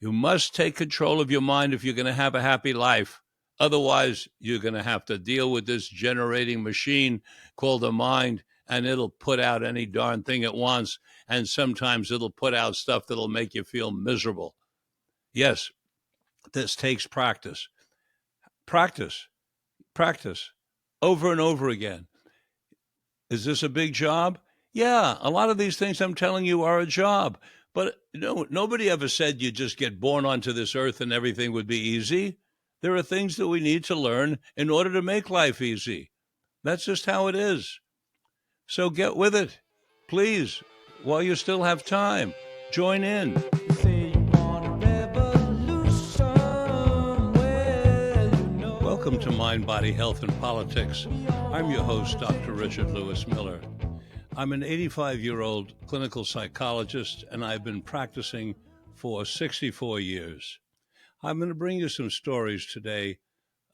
You must take control of your mind if you're going to have a happy life. Otherwise, you're going to have to deal with this generating machine called the mind, and it'll put out any darn thing it wants. And sometimes it'll put out stuff that'll make you feel miserable. Yes, this takes practice. Practice, practice over and over again. Is this a big job? Yeah, a lot of these things I'm telling you are a job. But no, nobody ever said you just get born onto this earth and everything would be easy. There are things that we need to learn in order to make life easy. That's just how it is. So get with it. Please, while you still have time, join in. Welcome to Mind, Body, Health, and Politics. I'm your host, Dr. Richard Lewis Miller. I'm an 85-year-old clinical psychologist, and I've been practicing for 64 years. I'm going to bring you some stories today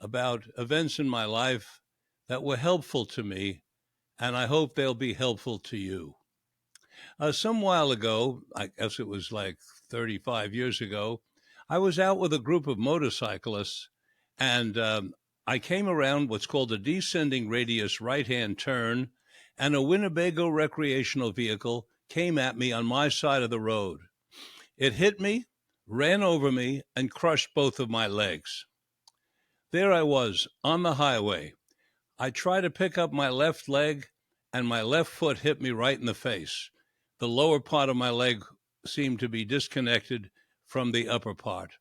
about events in my life that were helpful to me, and I hope they'll be helpful to you. Some while ago, I guess it was like 35 years ago, I was out with a group of motorcyclists, and I came around what's called a descending radius right-hand turn, and a Winnebago recreational vehicle came at me on my side of the road. It hit me, ran over me, and crushed both of my legs. There I was on the highway. I tried to pick up my left leg, and my left foot hit me right in the face. The lower part of my leg seemed to be disconnected from the upper part.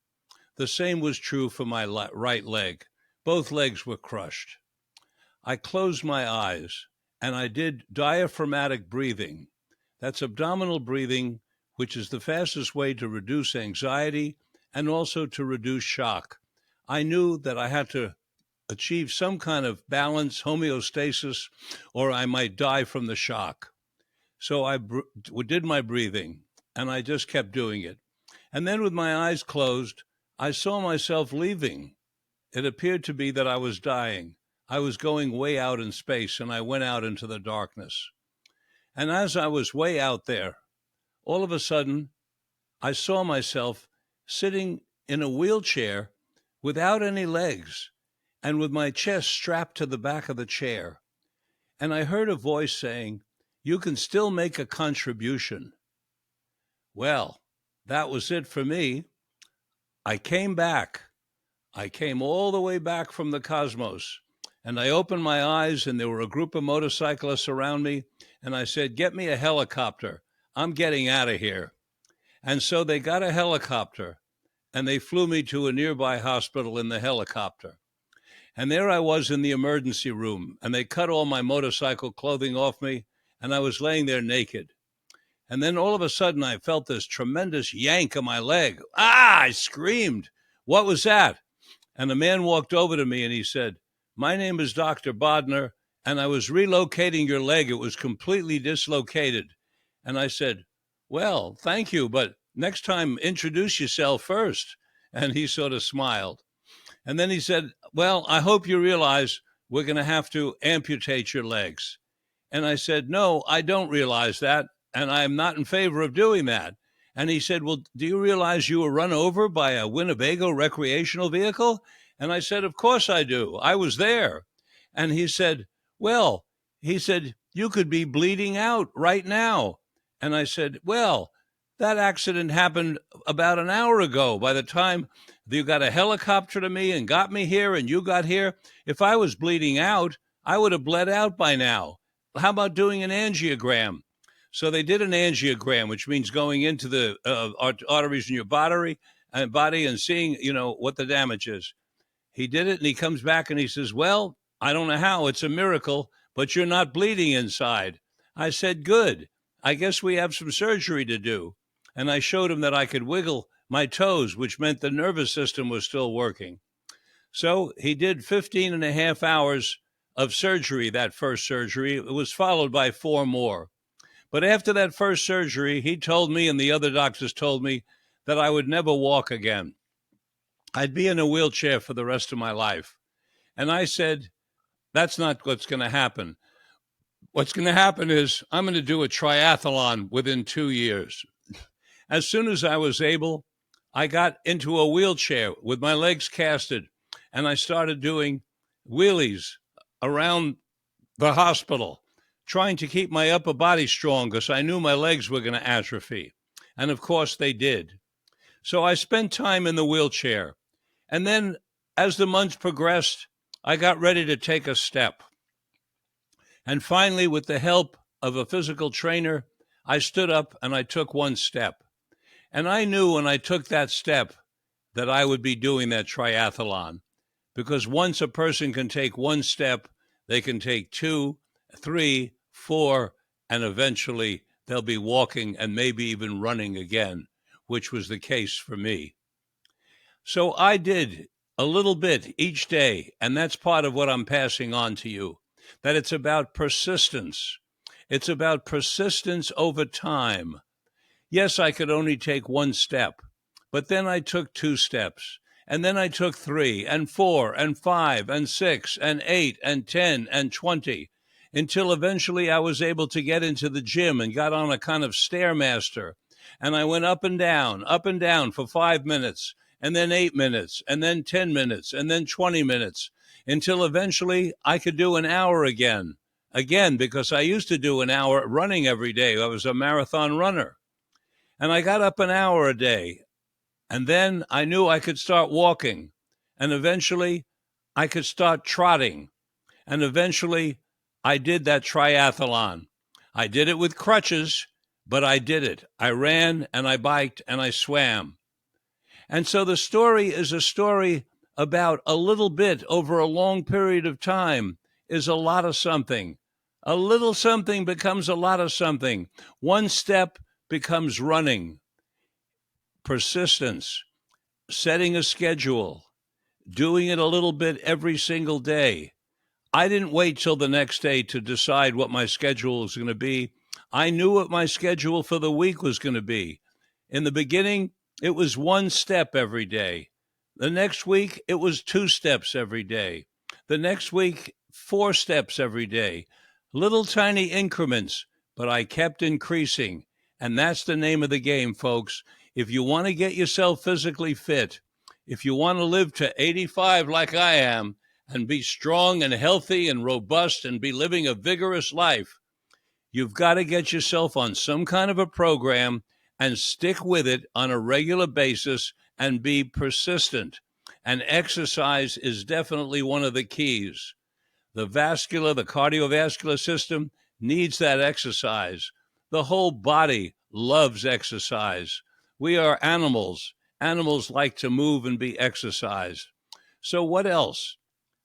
The same was true for my right leg. Both legs were crushed. I closed my eyes, and I did diaphragmatic breathing. That's abdominal breathing, which is the fastest way to reduce anxiety and also to reduce shock. I knew that I had to achieve some kind of balance, homeostasis, or I might die from the shock. So I did my breathing, and I just kept doing it. And then with my eyes closed, I saw myself leaving. It appeared to be that I was dying. I was going way out in space, and I went out into the darkness. And as I was way out there, all of a sudden, I saw myself sitting in a wheelchair without any legs and with my chest strapped to the back of the chair. And I heard a voice saying, "You can still make a contribution." Well, that was it for me. I came back. I came all the way back from the cosmos, and I opened my eyes, and there were a group of motorcyclists around me, and I said, "Get me a helicopter. I'm getting out of here." And so they got a helicopter, and they flew me to a nearby hospital in the helicopter. And there I was in the emergency room, and they cut all my motorcycle clothing off me, and I was laying there naked. And then all of a sudden, I felt this tremendous yank of my leg. Ah, I screamed. What was that? And a man walked over to me and he said, "My name is Dr. Bodner, and I was relocating your leg. It was completely dislocated." And I said, "Well, thank you, but next time introduce yourself first." And he sort of smiled. And then he said, "Well, I hope you realize we're going to have to amputate your legs." And I said, "No, I don't realize that, and I'm not in favor of doing that." And he said, "Well, do you realize you were run over by a Winnebago recreational vehicle?" And I said, "Of course I do. I was there." And he said, "Well," he said, "you could be bleeding out right now." And I said, "Well, that accident happened about an hour ago. By the time you got a helicopter to me and got me here and you got here, if I was bleeding out, I would have bled out by now. How about doing an angiogram?" So they did an angiogram, which means going into the arteries in your body and seeing, what the damage is. He did it, and he comes back and he says, "Well, I don't know how. It's a miracle, but you're not bleeding inside." I said, "Good. I guess we have some surgery to do." And I showed him that I could wiggle my toes, which meant the nervous system was still working. So he did 15 and a half hours of surgery, that first surgery. It was followed by 4 more. But after that first surgery, he told me, and the other doctors told me, that I would never walk again. I'd be in a wheelchair for the rest of my life. And I said, that's not what's going to happen. What's going to happen is I'm going to do a triathlon within 2 years. As soon as I was able, I got into a wheelchair with my legs casted, and I started doing wheelies around the hospital, trying to keep my upper body strong because I knew my legs were going to atrophy. And of course they did. So I spent time in the wheelchair. And then as the months progressed, I got ready to take a step. And finally, with the help of a physical trainer, I stood up and I took one step. And I knew when I took that step that I would be doing that triathlon, because once a person can take one step, they can take 2, 3, 4, and eventually they'll be walking and maybe even running again, which was the case for me. So I did a little bit each day, and that's part of what I'm passing on to you, that it's about persistence. It's about persistence over time. Yes, I could only take one step, but then I took 2 steps, and then I took 3 and 4 and 5 and 6 and 8 and 10 and 20, until eventually I was able to get into the gym and got on a kind of Stairmaster. And I went up and down for 5 minutes, and then 8 minutes, and then 10 minutes, and then 20 minutes, until eventually I could do an hour again, because I used to do an hour running every day. I was a marathon runner. And I got up an hour a day. And then I knew I could start walking. And eventually I could start trotting. And eventually I did that triathlon. I did it with crutches, but I did it. I ran and I biked and I swam. And so the story is a story about a little bit over a long period of time is a lot of something. A little something becomes a lot of something. One step becomes running. Persistence, setting a schedule, doing it a little bit every single day. I didn't wait till the next day to decide what my schedule was going to be. I knew what my schedule for the week was going to be. In the beginning, it was 1 step every day. The next week, it was 2 steps every day. The next week, 4 steps every day. Little tiny increments, but I kept increasing. And that's the name of the game, folks. If you want to get yourself physically fit, if you want to live to 85 like I am, and be strong and healthy and robust and be living a vigorous life, you've got to get yourself on some kind of a program and stick with it on a regular basis and be persistent. And exercise is definitely one of the keys. The cardiovascular system needs that exercise. The whole body loves exercise. We are animals. Animals like to move and be exercised. So what else?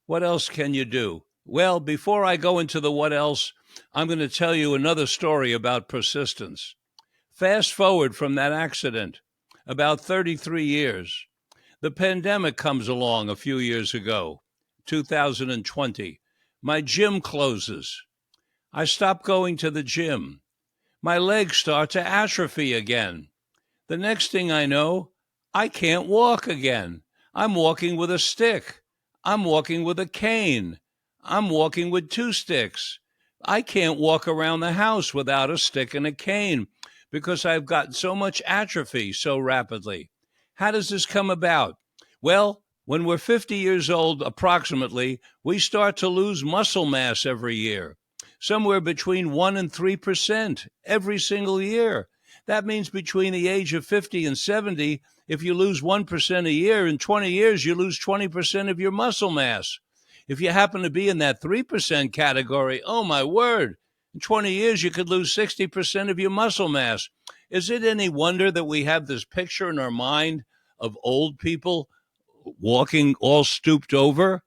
What else can you do? Well, before I go into the what else, I'm going to tell you another story about persistence. Fast forward from that accident, about 33 years. The pandemic comes along a few years ago, 2020. My gym closes. I stop going to the gym. My legs start to atrophy again. The next thing I know, I can't walk again. I'm walking with a stick. I'm walking with a cane. I'm walking with 2 sticks. I can't walk around the house without a stick and a cane because I've got so much atrophy so rapidly. How does this come about? Well, when we're 50 years old, approximately, we start to lose muscle mass every year, somewhere between 1% and 3% every single year. That means between the age of 50 and 70, if you lose 1% a year, in 20 years, you lose 20% of your muscle mass. If you happen to be in that 3% category, oh my word, in 20 years, you could lose 60% of your muscle mass. Is it any wonder that we have this picture in our mind of old people walking all stooped over?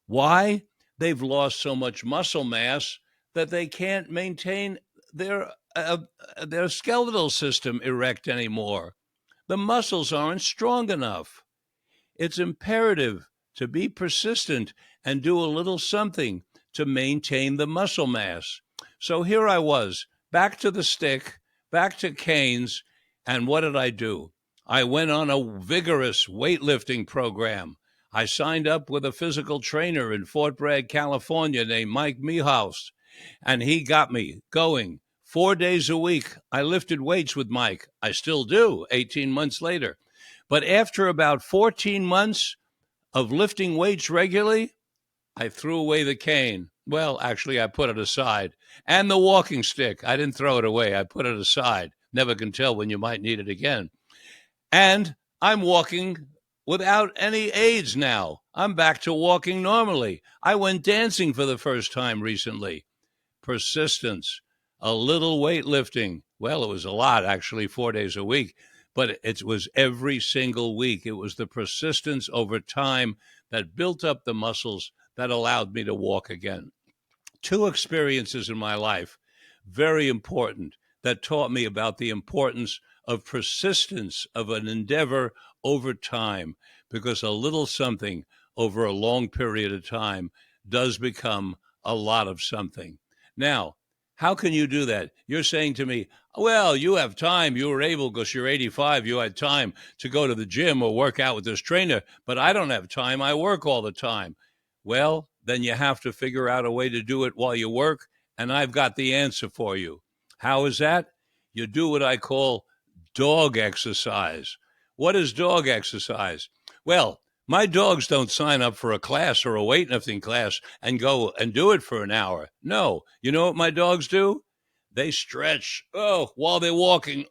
Why? They've lost so much muscle mass that they can't maintain their skeletal system erect anymore. The muscles aren't strong enough. It's imperative to be persistent and do a little something to maintain the muscle mass. So here I was, back to the stick, back to canes, and what did I do? I went on a vigorous weightlifting program. I signed up with a physical trainer in Fort Bragg, California named Mike Mehouse, and he got me going. 4 days a week, I lifted weights with Mike. I still do, 18 months later. But after about 14 months of lifting weights regularly, I threw away the cane. Well, actually, I put it aside. And the walking stick. I didn't throw it away. I put it aside. Never can tell when you might need it again. And I'm walking without any aids now. I'm back to walking normally. I went dancing for the first time recently. Persistence, a little weightlifting. Well, it was a lot, actually, 4 days a week, but it was every single week. It was the persistence over time that built up the muscles that allowed me to walk again. 2 experiences in my life, very important, that taught me about the importance of persistence of an endeavor over time, because a little something over a long period of time does become a lot of something. Now, how can you do that? You're saying to me, well, you have time. You were able, because you're 85, you had time to go to the gym or work out with this trainer, but I don't have time. I work all the time. Well, then you have to figure out a way to do it while you work, and I've got the answer for you. How is that? You do what I call dog exercise. What is dog exercise? Well, my dogs don't sign up for a class or a weightlifting class and go and do it for an hour. No. You know what my dogs do? They stretch. While they're walking.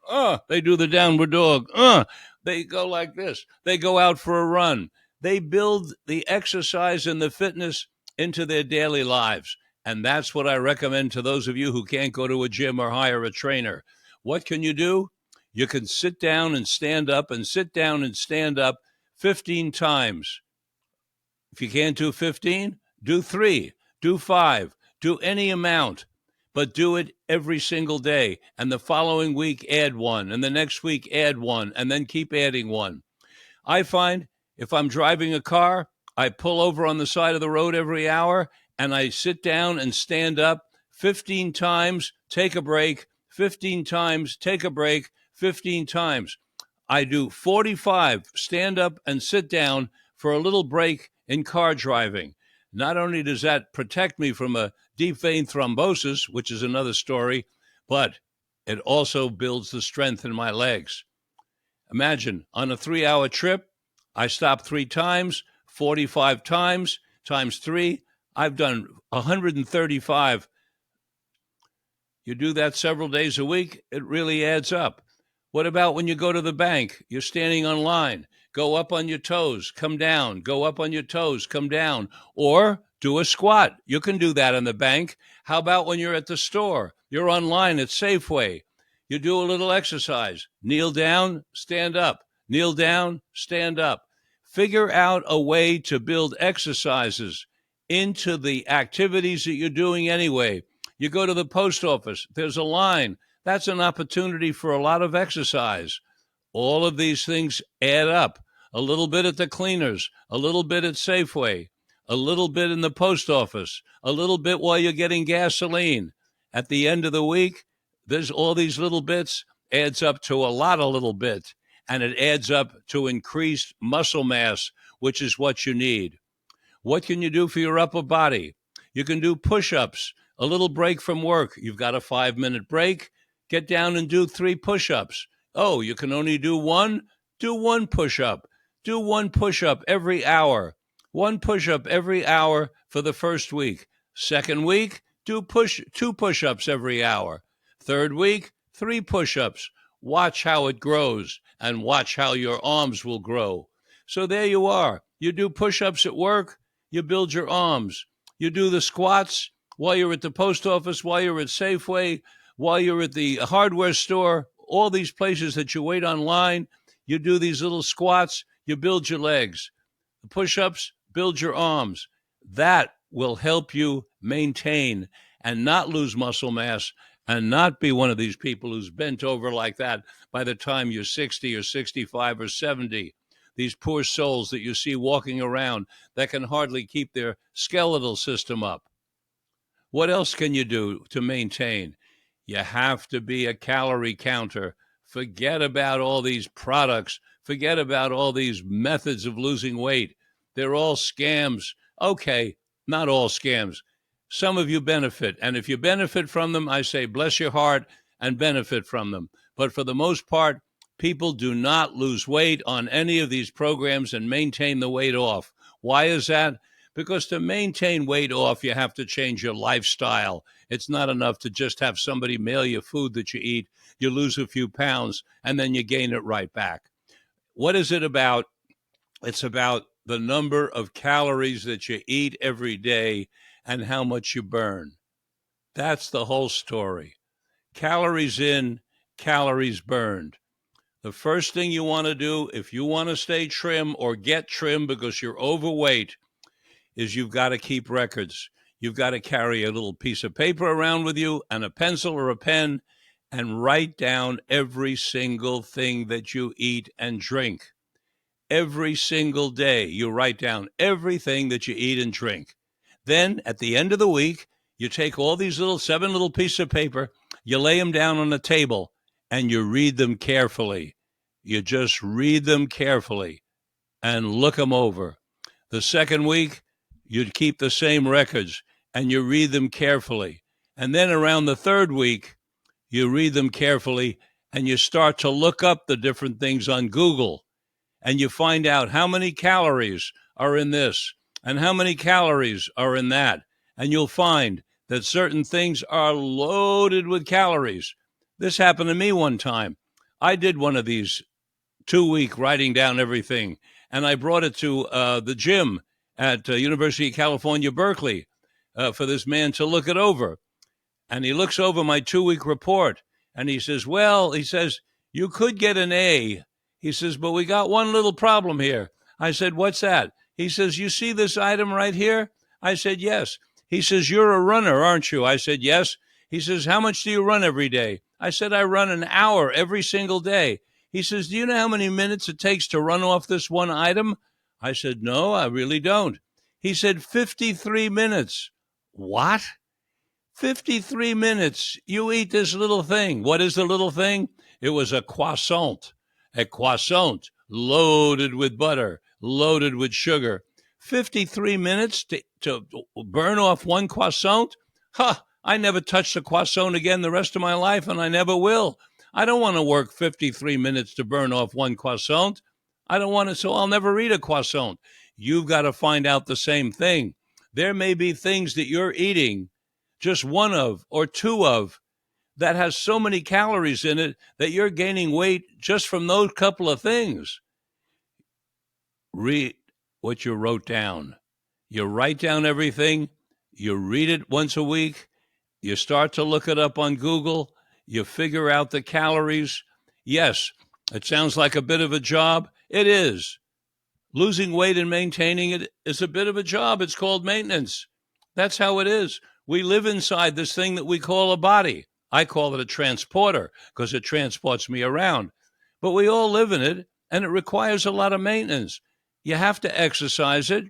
They do the downward dog. They go like this. They go out for a run. They build the exercise and the fitness into their daily lives. And that's what I recommend to those of you who can't go to a gym or hire a trainer. What can you do? You can sit down and stand up and sit down and stand up 15 times. If you can't do 15, do 3, do 5, do any amount, but do it every single day. And the following week, add 1, and the next week, add 1, and then keep adding 1. I find if I'm driving a car, I pull over on the side of the road every hour, and I sit down and stand up 15 times, take a break, 15 times, take a break, 15 times. I do 45 stand up and sit down for a little break in car driving. Not only does that protect me from a deep vein thrombosis, which is another story, but it also builds the strength in my legs. Imagine on a 3-hour trip, I stop 3 times, 45 times, times 3. I've done 135. You do that several days a week, it really adds up. What about when you go to the bank? You're standing on line. Go up on your toes, come down. Go up on your toes, come down. Or do a squat. You can do that in the bank. How about when you're at the store? You're online at Safeway. You do a little exercise. Kneel down, stand up. Kneel down, stand up. Figure out a way to build exercises into the activities that you're doing anyway. You go to the post office, there's a line. That's an opportunity for a lot of exercise. All of these things add up. A little bit at the cleaners, a little bit at Safeway, a little bit in the post office, a little bit while you're getting gasoline. At the end of the week, there's all these little bits, adds up to a lot of little bits, and it adds up to increased muscle mass, which is what you need. What can you do for your upper body? You can do push-ups, a little break from work. You've got a 5-minute break. Get down and do 3 push-ups. Oh, you can only do 1? Do 1 push-up. Do 1 push-up every hour. 1 push-up every hour for the first week. Second week, do 2 push-ups every hour. Third week, 3 push-ups. Watch how it grows and watch how your arms will grow. So there you are. You do push-ups at work, you build your arms. You do the squats while you're at the post office, while you're at Safeway, while you're at the hardware store, all these places that you wait online. You do these little squats, you build your legs. The push-ups, build your arms. That will help you maintain and not lose muscle mass and not be one of these people who's bent over like that by the time you're 60 or 65 or 70. These poor souls that you see walking around that can hardly keep their skeletal system up. What else can you do to maintain? You have to be a calorie counter. Forget about all these products. Forget about all these methods of losing weight. They're all scams. Okay, not all scams. Some of you benefit. And if you benefit from them, I say bless your heart and benefit from them. But for the most part, People do not lose weight on any of these programs and maintain the weight off. Why is that? Because to maintain weight off, you have to change your lifestyle. It's not enough to just have somebody mail you food that you eat. You lose a few pounds and then you gain it right back. What is it about? It's about the number of calories that you eat every day and how much you burn. That's the whole story. Calories in, calories burned. The first thing you want to do if you want to stay trim or get trim because you're overweight is you've got to keep records. You've got to carry a little piece of paper around with you and a pencil or a pen and write down every single thing that you eat and drink. Every single day, you write down everything that you eat and drink. Then at the end of the week, you take all these seven little pieces of paper, you lay them down on the table, and you read them carefully. You just read them carefully and look them over. The second week, you'd keep the same records and you read them carefully. And then around the third week, you read them carefully and you start to look up the different things on Google and you find out how many calories are in this and how many calories are in that. And you'll find that certain things are loaded with calories. This happened to me one time. I did one of these 2-week writing down everything, and I brought it to the gym at University of California, Berkeley, for this man to look it over. And he looks over my 2-week report, and he says, well, he says, you could get an A. He says, but we got one little problem here. I said, what's that? He says, you see this item right here? I said, yes. He says, you're a runner, aren't you? I said, yes. He says, how much do you run every day? I said, I run an hour every single day. He says, do you know how many minutes it takes to run off this one item? I said, no, I really don't. He said, 53 minutes. What? 53 minutes. You eat this little thing. What is the little thing? It was a croissant loaded with butter, loaded with sugar. 53 minutes to burn off one croissant? I never touched a croissant again the rest of my life, and I never will. I don't want to work 53 minutes to burn off one croissant. I don't want to, so I'll never eat a croissant. You've got to find out the same thing. There may be things that you're eating, just one of or two of, that has so many calories in it that you're gaining weight just from those couple of things. Read what you wrote down. You write down everything. You read it once a week. You start to look it up on Google. You figure out the calories. Yes, it sounds like a bit of a job. It is. Losing weight and maintaining it is a bit of a job. It's called maintenance. That's how it is. We live inside this thing that we call a body. I call it a transporter because it transports me around. But we all live in it, and it requires a lot of maintenance. You have to exercise it.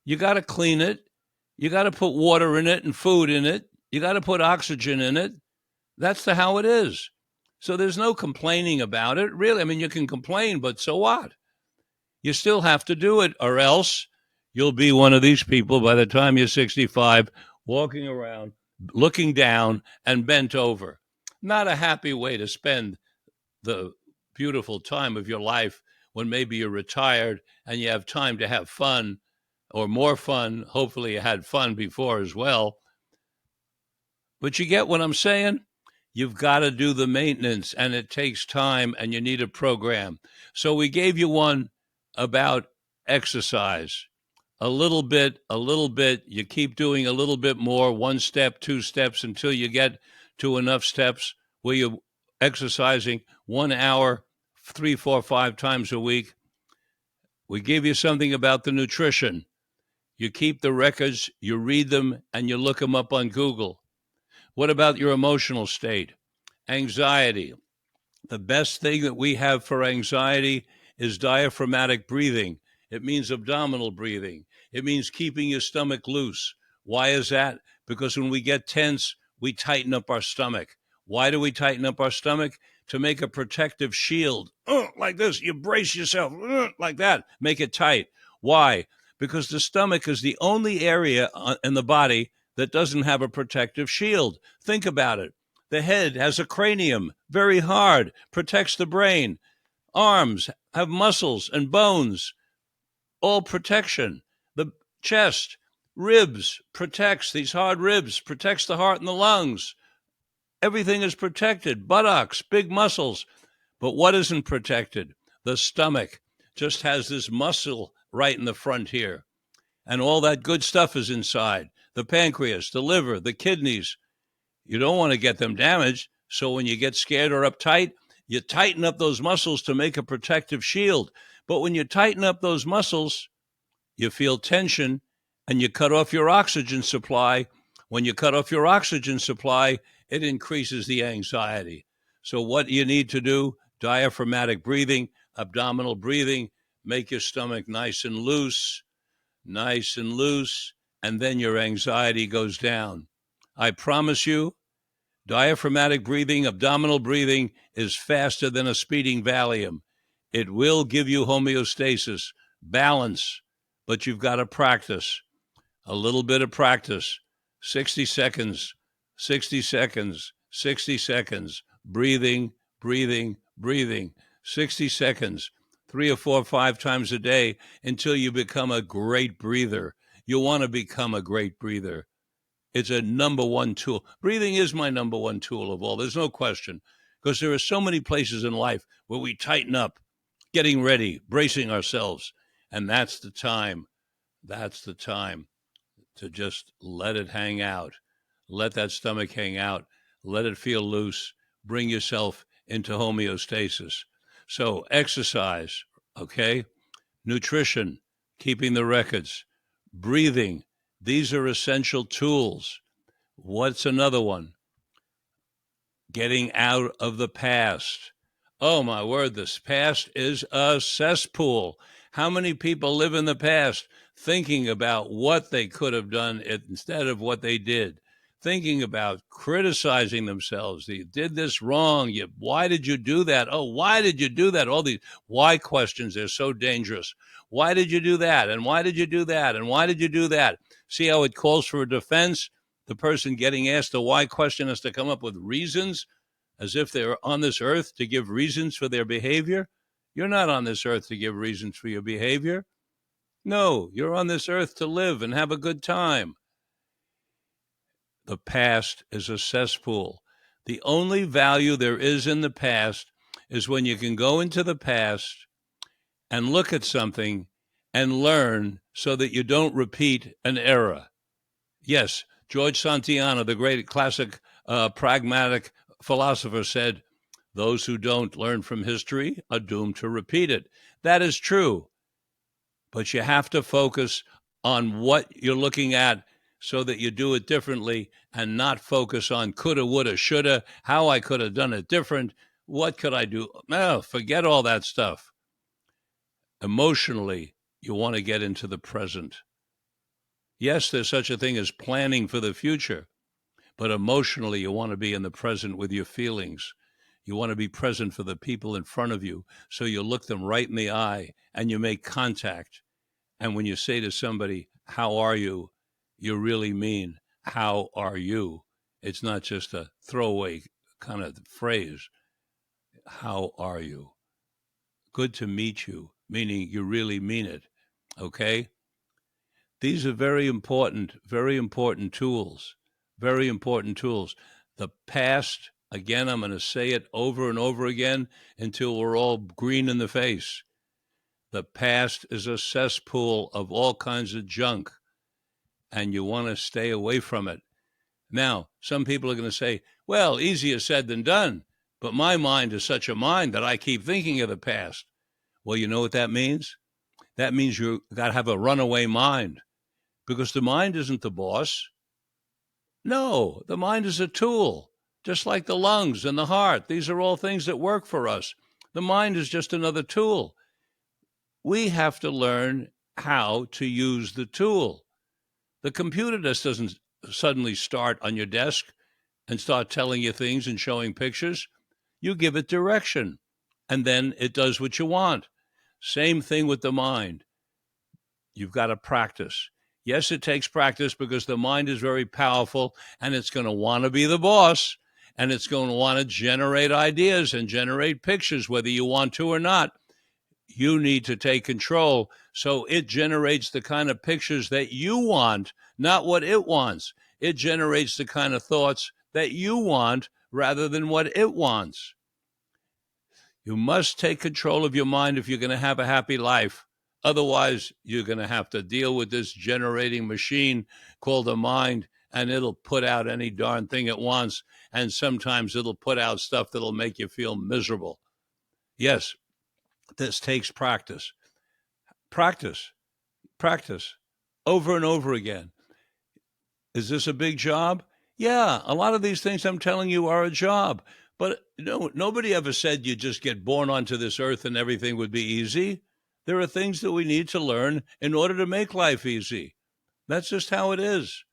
You got to clean it. You got to put water in it and food in it. You got to put oxygen in it. That's how it is. So there's no complaining about it, really. I mean, you can complain, but so what? You still have to do it, or else you'll be one of these people by the time you're 65, walking around, looking down and bent over. Not a happy way to spend the beautiful time of your life when maybe you're retired and you have time to have fun or more fun. Hopefully you had fun before as well. But you get what I'm saying? You've got to do the maintenance, and it takes time, and you need a program. So we gave you one about exercise. A little bit. You keep doing a little bit more, 1 step, 2 steps, until you get to enough steps where you're exercising 1 hour, 3, 4, 5 times a week. We gave you something about the nutrition. You keep the records, you read them, and you look them up on Google. What about your emotional state? Anxiety. The best thing that we have for anxiety is diaphragmatic breathing. It means abdominal breathing. It means keeping your stomach loose. Why is that? Because when we get tense, we tighten up our stomach. Why do we tighten up our stomach? To make a protective shield. Like this. You brace yourself like that. Make it tight. Why? Because the stomach is the only area in the body that doesn't have a protective shield. Think about it. The head has a cranium, very hard, protects the brain. Arms have muscles and bones, all protection. The chest, ribs, protects these hard ribs, protects the heart and the lungs. Everything is protected. Buttocks, big muscles. But what isn't protected? The stomach just has this muscle right in the front here. And all that good stuff is inside. The pancreas, the liver, the kidneys. You don't want to get them damaged. So when you get scared or uptight, you tighten up those muscles to make a protective shield. But when you tighten up those muscles, you feel tension and you cut off your oxygen supply. When you cut off your oxygen supply, it increases the anxiety. So what you need to do, diaphragmatic breathing, abdominal breathing, make your stomach nice and loose, and then your anxiety goes down. I promise you, diaphragmatic breathing, abdominal breathing is faster than a speeding Valium. It will give you homeostasis, balance, but you've got to practice. A little bit of practice. 60 seconds, 60 seconds, 60 seconds. Breathing, breathing, breathing. 60 seconds, 3 or 4 or 5 times a day until you become a great breather. You want to become a great breather. It's a number one tool. Breathing is my number one tool of all. There's no question, because there are so many places in life where we tighten up, getting ready, bracing ourselves. And that's the time to just let it hang out. Let that stomach hang out. Let it feel loose. Bring yourself into homeostasis. So exercise, okay? Nutrition, keeping the records, breathing. These are essential tools. What's another one? Getting out of the past. Oh, my word, this past is a cesspool. How many people live in the past thinking about what they could have done instead of what they did? Thinking about criticizing themselves. You did this wrong. Why did you do that? Oh, why did you do that? All these why questions are so dangerous. Why did you do that? And why did you do that? And why did you do that? See how it calls for a defense? The person getting asked the why question has to come up with reasons, as if they're on this earth to give reasons for their behavior. You're not on this earth to give reasons for your behavior. No, you're on this earth to live and have a good time. The past is a cesspool. The only value there is in the past is when you can go into the past and look at something and learn so that you don't repeat an error. Yes, George Santayana, the great classic pragmatic philosopher, said, those who don't learn from history are doomed to repeat it. That is true. But you have to focus on what you're looking at so that you do it differently and not focus on coulda, woulda, shoulda, how I could have done it different. What could I do? No, forget all that stuff. Emotionally, you want to get into the present. Yes, there's such a thing as planning for the future, but emotionally, you want to be in the present with your feelings. You want to be present for the people in front of you, so you look them right in the eye and you make contact. And when you say to somebody, how are you? You really mean, how are you? It's not just a throwaway kind of phrase. How are you? Good to meet you, meaning you really mean it, okay? These are very important tools, very important tools. The past, again, I'm going to say it over and over again until we're all green in the face. The past is a cesspool of all kinds of junk, and you want to stay away from it. Now, some people are going to say, well, easier said than done, but my mind is such a mind that I keep thinking of the past. Well, you know what that means? That means you got to have a runaway mind, because the mind isn't the boss. No, the mind is a tool, just like the lungs and the heart. These are all things that work for us. The mind is just another tool. We have to learn how to use the tool. The computer just doesn't suddenly start on your desk and start telling you things and showing pictures. You give it direction, and then it does what you want. Same thing with the mind. You've got to practice. Yes, it takes practice because the mind is very powerful and it's going to want to be the boss. and it's going to want to generate ideas and generate pictures, whether you want to or not. You need to take control so it generates the kind of pictures that you want, not what it wants. It generates the kind of thoughts that you want rather than what it wants. You must take control of your mind if you're going to have a happy life. Otherwise, you're going to have to deal with this generating machine called a mind, and it'll put out any darn thing it wants. And sometimes it'll put out stuff that'll make you feel miserable. Yes, this takes practice. Practice over and over again. Is this a big job? Yeah, a lot of these things I'm telling you are a job. But no, nobody ever said you just get born onto this earth and everything would be easy. There are things that we need to learn in order to make life easy. That's just how it is.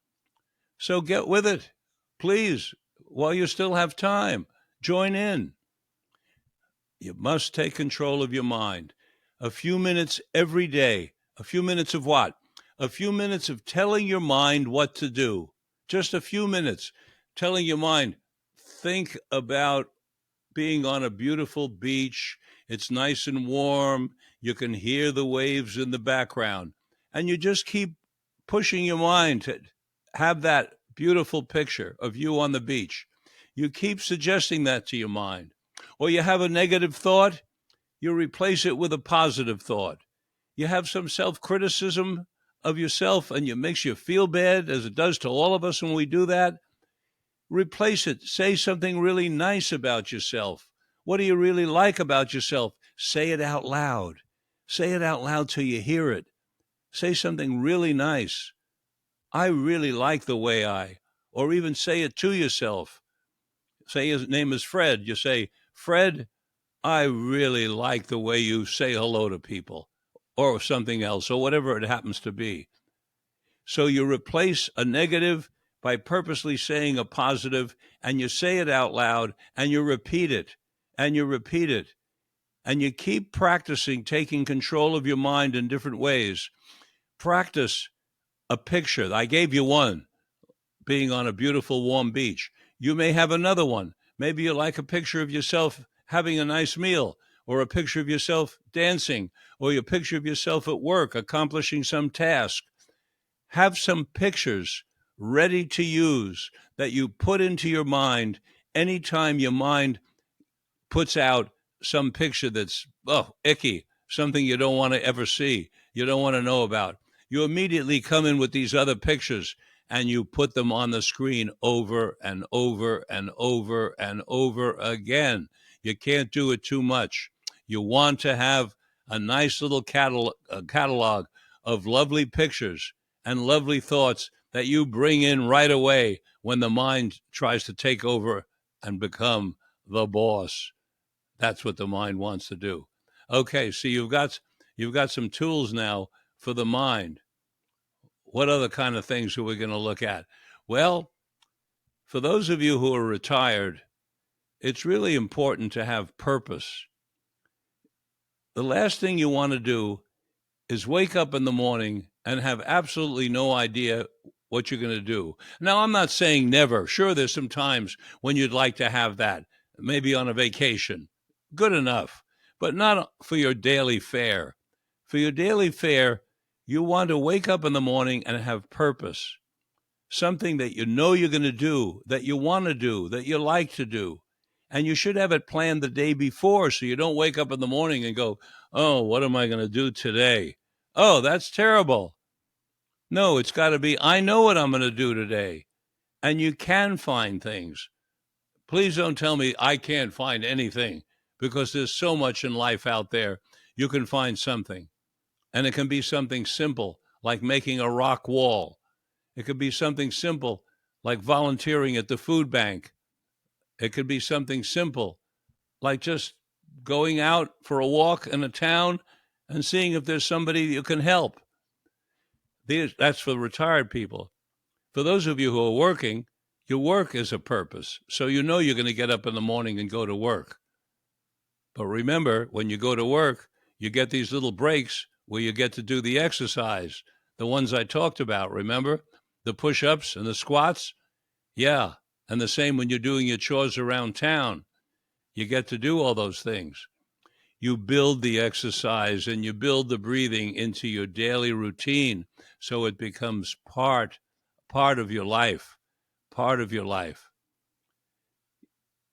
So get with it, please, while you still have time. Join in. You must take control of your mind. A few minutes every day. A few minutes of what? A few minutes of telling your mind what to do. Just a few minutes telling your mind, think about being on a beautiful beach. It's nice and warm. You can hear the waves in the background. And you just keep pushing your mind to have that beautiful picture of you on the beach. You keep suggesting that to your mind. Or you have a negative thought, you replace it with a positive thought. You have some self-criticism of yourself and it makes you feel bad, as it does to all of us when we do that. Replace it. Say something really nice about yourself. What do you really like about yourself? Say it out loud. Say it out loud till you hear it. Say something really nice. I really like the way or even say it to yourself. Say his name is Fred. You say, Fred, I really like the way you say hello to people, or something else, or whatever it happens to be. So you replace a negative by purposely saying a positive, and you say it out loud, and you repeat it, and you repeat it, and you keep practicing taking control of your mind in different ways. Practice a picture. I gave you one, being on a beautiful, warm beach. You may have another one. Maybe you like a picture of yourself having a nice meal, or a picture of yourself dancing, or a picture of yourself at work accomplishing some task. Have some pictures ready to use that you put into your mind anytime your mind puts out some picture that's, icky, something you don't want to ever see, you don't want to know about. You immediately come in with these other pictures and you put them on the screen over and over and over and over again. You can't do it too much. You want to have a nice little catalog of lovely pictures and lovely thoughts that you bring in right away when the mind tries to take over and become the boss. That's what the mind wants to do. Okay, so you've got some tools now for the mind. What other kind of things are we going to look at? Well, for those of you who are retired, it's really important to have purpose. The last thing you want to do is wake up in the morning and have absolutely no idea what you're going to do. Now, I'm not saying never. Sure, there's some times when you'd like to have that, maybe on a vacation. Good enough, but not for your daily fare. For your daily fare, you want to wake up in the morning and have purpose, something that you know you're going to do, that you want to do, that you like to do. And you should have it planned the day before so you don't wake up in the morning and go, oh, what am I going to do today? Oh, that's terrible. No, it's got to be, I know what I'm going to do today. And you can find things. Please don't tell me I can't find anything, because there's so much in life out there. You can find something. And it can be something simple, like making a rock wall. It could be something simple, like volunteering at the food bank. It could be something simple, like just going out for a walk in a town and seeing if there's somebody you can help. That's for retired people. For those of you who are working, your work is a purpose. So you know you're going to get up in the morning and go to work. But remember, when you go to work, you get these little breaks where you get to do the exercise, the ones I talked about, remember? The push-ups and the squats? Yeah, And the same when you're doing your chores around town. You get to do all those things. You build the exercise and you build the breathing into your daily routine so it becomes part of your life, part of your life.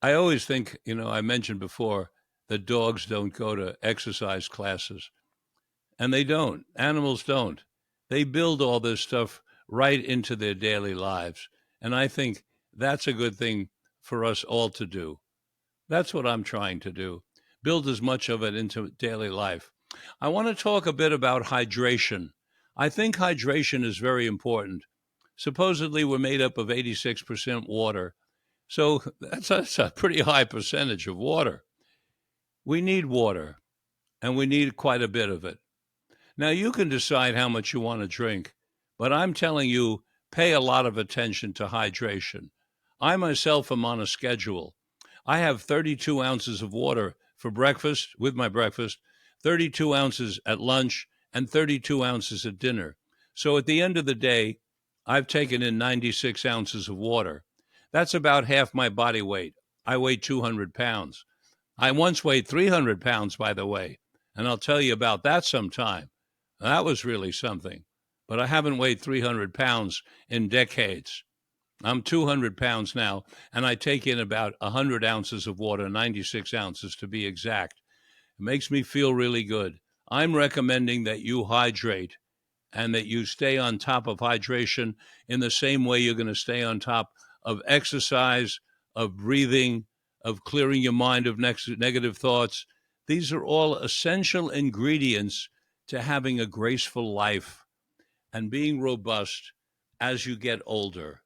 I always think, I mentioned before that dogs don't go to exercise classes, and they don't. Animals don't. They build all this stuff right into their daily lives. And I think that's a good thing for us all to do. That's what I'm trying to do. Build as much of it into daily life. I want to talk a bit about hydration. I think hydration is very important. Supposedly, we're made up of 86% water. So that's a pretty high percentage of water. We need water, and we need quite a bit of it. Now, you can decide how much you want to drink, but I'm telling you, pay a lot of attention to hydration. I myself am on a schedule. I have 32 ounces of water for breakfast, with my breakfast, 32 ounces at lunch, and 32 ounces at dinner. So at the end of the day, I've taken in 96 ounces of water. That's about half my body weight. I weigh 200 pounds. I once weighed 300 pounds, by the way, and I'll tell you about that sometime. That was really something. But I haven't weighed 300 pounds in decades. I'm 200 pounds now, and I take in about 100 ounces of water, 96 ounces to be exact. It makes me feel really good. I'm recommending that you hydrate and that you stay on top of hydration in the same way you're going to stay on top of exercise, of breathing, of clearing your mind of negative thoughts. These are all essential ingredients to having a graceful life and being robust as you get older.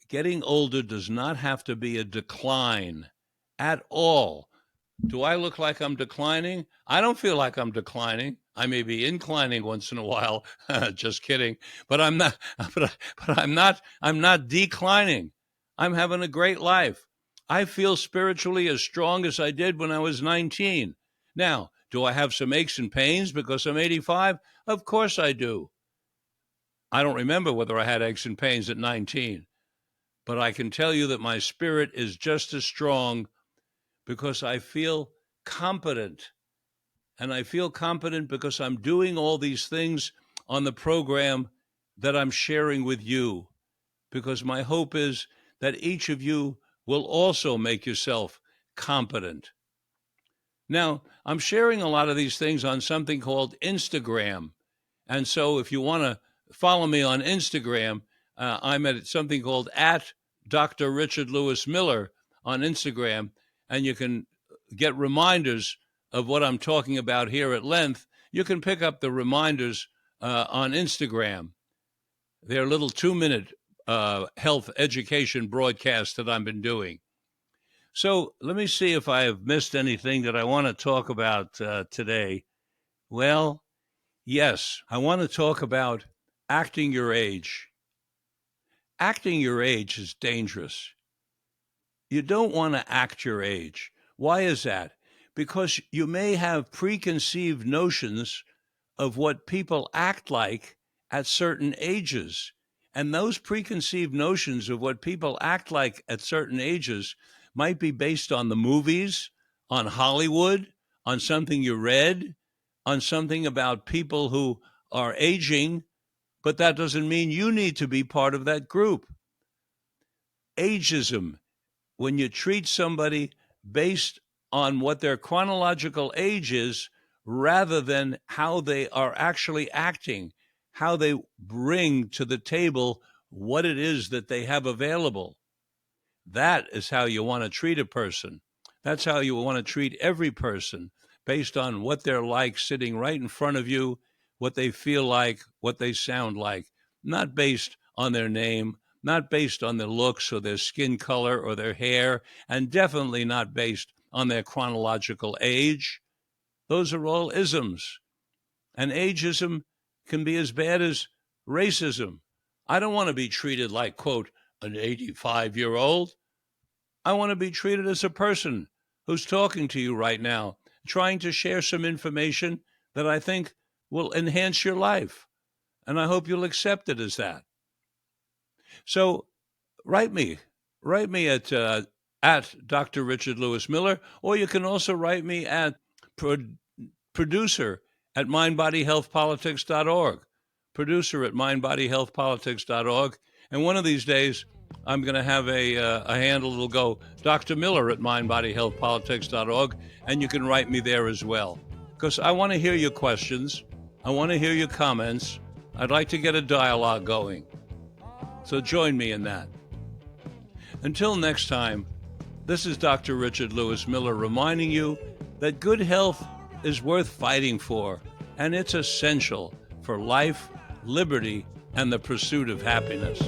Getting older does not have to be a decline at all. Do I look like I'm declining? I don't feel like I'm declining. I may be inclining once in a while. Just kidding. But I'm not. But I'm not. I'm not declining. I'm having a great life. I feel spiritually as strong as I did when I was 19. Now, do I have some aches and pains because I'm 85? Of course I do. I don't remember whether I had aches and pains at 19, but I can tell you that my spirit is just as strong because I feel competent. And I feel competent because I'm doing all these things on the program that I'm sharing with you. Because my hope is that each of you will also make yourself competent. Now, I'm sharing a lot of these things on something called Instagram. And so if you want to follow me on Instagram, I'm at something called at Dr. Richard Lewis Miller on Instagram, and you can get reminders of what I'm talking about here at length. You can pick up the reminders on Instagram. They're little 2-minute health education broadcasts that I've been doing. So let me see if I have missed anything that I want to talk about today. Well, yes, I want to talk about acting your age. Acting your age is dangerous. You don't want to act your age. Why is that? Because you may have preconceived notions of what people act like at certain ages. And those preconceived notions of what people act like at certain ages might be based on the movies, on Hollywood, on something you read, on something about people who are aging, but that doesn't mean you need to be part of that group. Ageism, when you treat somebody based on what their chronological age is rather than how they are actually acting, how they bring to the table what it is that they have available. That is how you want to treat a person. That's how you want to treat every person, based on what they're like sitting right in front of you, what they feel like, what they sound like, not based on their name, not based on their looks or their skin color or their hair, and definitely not based on their chronological age. Those are all isms. And ageism can be as bad as racism. I don't want to be treated like, quote, an 85-year-old. I want to be treated as a person who's talking to you right now, trying to share some information that I think will enhance your life. And I hope you'll accept it as that. So write me write me at Dr. Richard Lewis Miller, or you can also write me at producer at mindbodyhealthpolitics.org. Producer at mindbodyhealthpolitics.org. And one of these days, I'm going to have a handle that'll go Dr. Miller at mindbodyhealthpolitics.org, and you can write me there as well. Because I want to hear your questions. I want to hear your comments. I'd like to get a dialogue going. So join me in that. Until next time, this is Dr. Richard Lewis Miller reminding you that good health is worth fighting for, and it's essential for life, liberty, and the pursuit of happiness.